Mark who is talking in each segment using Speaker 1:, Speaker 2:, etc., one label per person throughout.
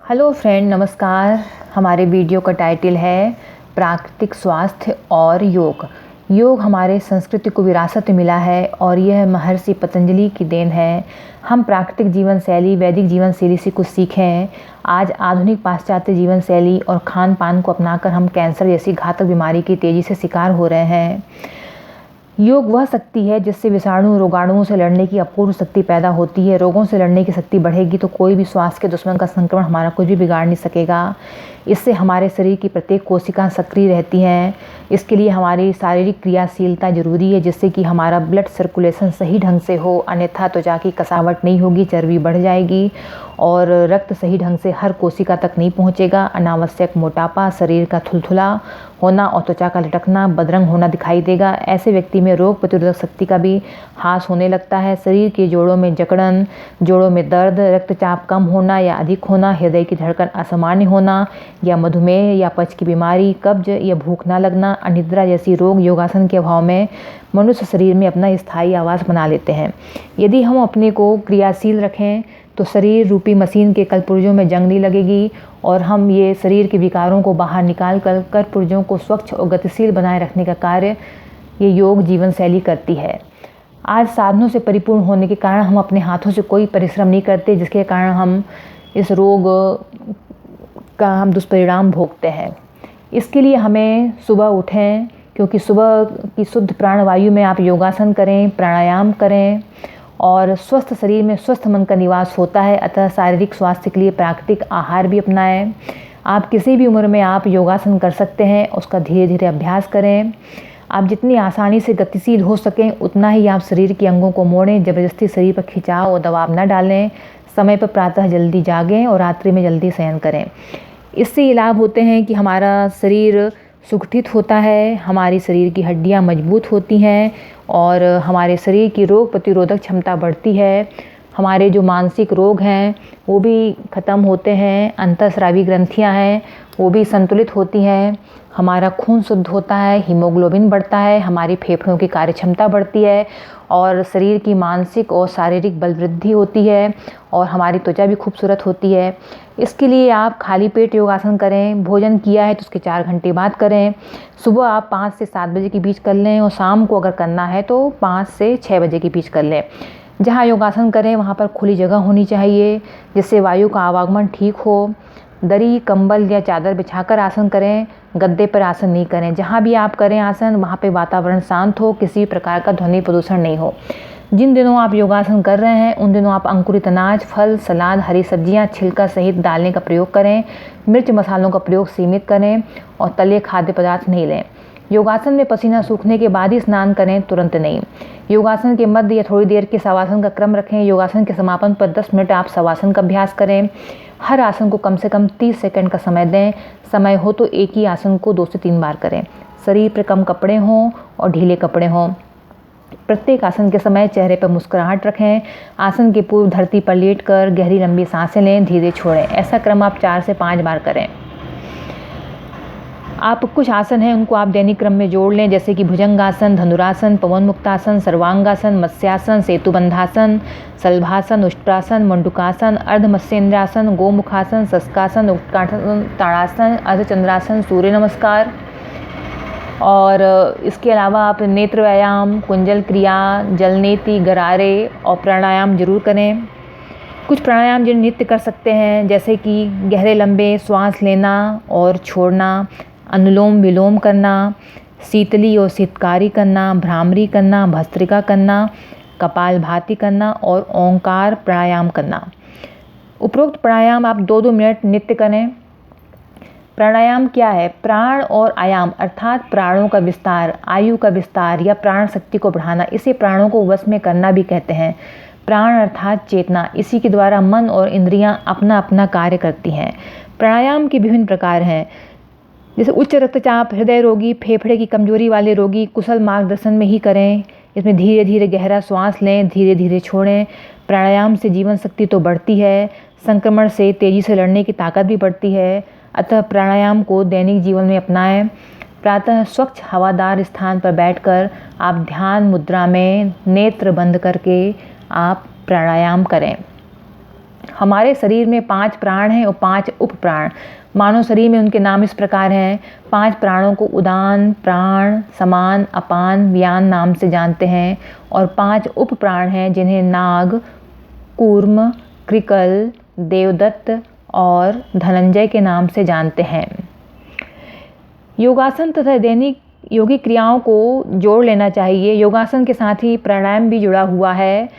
Speaker 1: Hello friend, नमस्कार। हमारे video का टाइटल है प्राकृतिक स्वास्थ्य और योग। योग हमारे संस्कृति को विरासत में मिला है और यह महर्षि पतंजलि की देन है। हम प्राकृतिक जीवन शैली, वैदिक जीवन शैली से कुछ सीखें। आज आधुनिक पाश्चात्य जीवन शैली और खान पान को अपनाकर हम कैंसर जैसी घातक बीमारी की तेज़ी से शिकार हो रहे हैं। योग वह शक्ति है जिससे विषाणु रोगाणुओं से लड़ने की अपूर्व शक्ति पैदा होती है। रोगों से लड़ने की शक्ति बढ़ेगी तो कोई भी स्वास्थ्य के दुश्मन का संक्रमण हमारा कुछ भी बिगाड़ नहीं सकेगा। इससे हमारे शरीर की प्रत्येक कोशिका सक्रिय रहती हैं। इसके लिए हमारी शारीरिक क्रियाशीलता जरूरी है, जिससे कि हमारा ब्लड सर्कुलेशन सही ढंग से हो, अन्यथा त्वचा की कसावट नहीं होगी, चर्बी बढ़ जाएगी और रक्त सही ढंग से हर कोशिका तक नहीं पहुंचेगा। अनावश्यक मोटापा, शरीर का थुलथुला होना और त्वचा का लटकना, बदरंग होना दिखाई देगा। ऐसे व्यक्ति में रोग प्रतिरोधक शक्ति का भी ह्रास होने लगता है। शरीर के जोड़ों में जकड़न, जोड़ों में दर्द, रक्तचाप कम होना या अधिक होना, हृदय की धड़कन असामान्य होना या मधुमेह या पच की बीमारी, कब्ज या भूख न लगना, अनिद्रा जैसी रोग योगासन के अभाव में मनुष्य शरीर में अपना स्थायी आवास बना लेते हैं। यदि हम अपने को क्रियाशील रखें तो शरीर रूपी मशीन के कलपुर्जों में जंग नहीं लगेगी और हम ये शरीर के विकारों को बाहर निकाल कर कलपुर्जों को स्वच्छ और गतिशील बनाए रखने का कार्य ये योग जीवन शैली करती है। आज साधनों से परिपूर्ण होने के कारण हम अपने हाथों से कोई परिश्रम नहीं करते, जिसके कारण हम इस रोग का हम दुष्परिणाम भोगते हैं। इसके लिए हमें सुबह उठें, क्योंकि सुबह की शुद्ध प्राणवायु में आप योगासन करें, प्राणायाम करें और स्वस्थ शरीर में स्वस्थ मन का निवास होता है। अतः शारीरिक स्वास्थ्य के लिए प्राकृतिक आहार भी अपनाएं। आप किसी भी उम्र में आप योगासन कर सकते हैं, उसका धीरे धीरे अभ्यास करें। आप जितनी आसानी से गतिशील हो सकें उतना ही आप शरीर के अंगों को मोड़ें। ज़बरदस्ती शरीर पर खिंचाव और दबाव न डालें। समय पर प्रातः जल्दी जागें और रात्रि में जल्दी शयन करें। इससे ये लाभ होते हैं कि हमारा शरीर सुगठित होता है, हमारी शरीर की हड्डियां मजबूत होती हैं और हमारे शरीर की रोग प्रतिरोधक क्षमता बढ़ती है। हमारे जो मानसिक रोग हैं वो भी ख़त्म होते हैं। अंतःस्रावी ग्रंथियां हैं वो भी संतुलित होती हैं। हमारा खून शुद्ध होता है, हीमोग्लोबिन बढ़ता है, हमारी फेफड़ों की कार्यक्षमता बढ़ती है और शरीर की मानसिक और शारीरिक बल वृद्धि होती है और हमारी त्वचा भी खूबसूरत होती है। इसके लिए आप खाली पेट योगासन करें। भोजन किया है तो उसके 4 घंटे बाद करें। सुबह आप 5 से 7 बजे के बीच कर लें और शाम को अगर करना है तो 5 से 6 बजे के बीच कर लें। जहाँ योगासन करें वहाँ पर खुली जगह होनी चाहिए, जिससे वायु का आवागमन ठीक हो। दरी, कंबल या चादर बिछाकर आसन करें, गद्दे पर आसन नहीं करें। जहाँ भी आप करें आसन, वहाँ पे वातावरण शांत हो, किसी प्रकार का ध्वनि प्रदूषण नहीं हो। जिन दिनों आप योगासन कर रहे हैं उन दिनों आप अंकुरित अनाज, फल, सलाद, हरी सब्जियां, छिलका सहित डालने का प्रयोग करें। मिर्च मसालों का प्रयोग सीमित करें और तले खाद्य पदार्थ नहीं लें। योगासन में पसीना सूखने के बाद ही स्नान करें, तुरंत नहीं। योगासन के मध्य या थोड़ी देर के शवासन का क्रम रखें। योगासन के समापन पर 10 मिनट आप शवासन का अभ्यास करें। हर आसन को कम से कम 30 सेकंड का समय दें। समय हो तो एक ही आसन को 2 से 3 बार करें। शरीर पर कम कपड़े हों और ढीले कपड़े हों। प्रत्येक आसन के समय चेहरे पर मुस्कुराहट रखें। आसन के पूर्व धरती पर लेटकर गहरी लंबी सांसें लें, धीरे छोड़ें। ऐसा क्रम आप 4 से 5 बार करें। आप कुछ आसन हैं उनको आप दैनिक क्रम में जोड़ लें, जैसे कि भुजंगासन, धनुरासन, पवन मुक्तासन, सर्वांगासन, मत्स्यासन, सेतुबंधासन, सलभासन, उष्ट्रासन, मंडूकासन, अर्धमत्स्येंद्रासन, गोमुखासन, शस्कासन, उत्कासन, ताड़ासन, अर्धचंद्रासन, सूर्य नमस्कार। और इसके अलावा आप नेत्र व्यायाम, कुंजल क्रिया, जलनेति, गरारे और प्राणायाम जरूर करें। कुछ प्राणायाम जो नित्य कर सकते हैं, जैसे कि गहरे लंबे श्वास लेना और छोड़ना, अनुलोम विलोम करना, शीतली और शीतकारी करना, भ्रामरी करना, भस्त्रिका करना, कपालभाति करना और ओंकार प्राणायाम करना। उपरोक्त प्राणायाम आप 2-2 मिनट नित्य करें। प्राणायाम क्या है? प्राण और आयाम अर्थात प्राणों का विस्तार, आयु का विस्तार या प्राण शक्ति को बढ़ाना, इसे प्राणों को वश में करना भी कहते हैं। प्राण अर्थात चेतना, इसी के द्वारा मन और इंद्रियां अपना अपना कार्य करती हैं। प्राणायाम के विभिन्न प्रकार हैं, जैसे उच्च रक्तचाप, हृदय रोगी, फेफड़े की कमजोरी वाले रोगी कुशल मार्गदर्शन में ही करें। इसमें धीरे धीरे गहरा श्वास लें, धीरे धीरे छोड़ें। प्राणायाम से जीवन शक्ति तो बढ़ती है, संक्रमण से तेजी से लड़ने की ताकत भी बढ़ती है। अतः प्राणायाम को दैनिक जीवन में अपनाएं। प्रातः स्वच्छ हवादार स्थान पर बैठकर आप ध्यान मुद्रा में नेत्र बंद करके आप प्राणायाम करें। हमारे शरीर में 5 प्राण हैं और 5 उप प्राण। मानव शरीर में उनके नाम इस प्रकार हैं। 5 प्राणों को उदान, प्राण, समान, अपान, व्यान नाम से जानते हैं और 5 उप प्राण हैं जिन्हें नाग, कूर्म, कृकल, देवदत्त और धनंजय के नाम से जानते हैं। योगासन तथा दैनिक योगिक क्रियाओं को जोड़ लेना चाहिए। योगासन के साथ ही प्राणायाम भी जुड़ा हुआ है।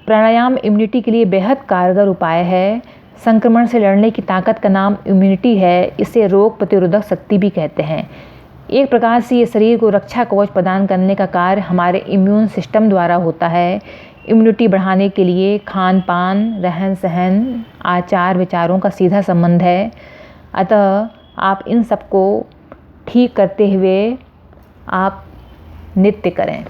Speaker 1: प्राणायाम इम्यूनिटी के लिए बेहद कारगर उपाय है। संक्रमण से लड़ने की ताकत का नाम इम्यूनिटी है। इसे रोग प्रतिरोधक शक्ति भी कहते हैं। एक प्रकार से ये शरीर को रक्षा कवच प्रदान करने का कार्य हमारे इम्यून सिस्टम द्वारा होता है। इम्यूनिटी बढ़ाने के लिए खान पान, रहन सहन, आचार विचारों का सीधा संबंध है। अतः आप इन सबको ठीक करते हुए आप नित्य करें।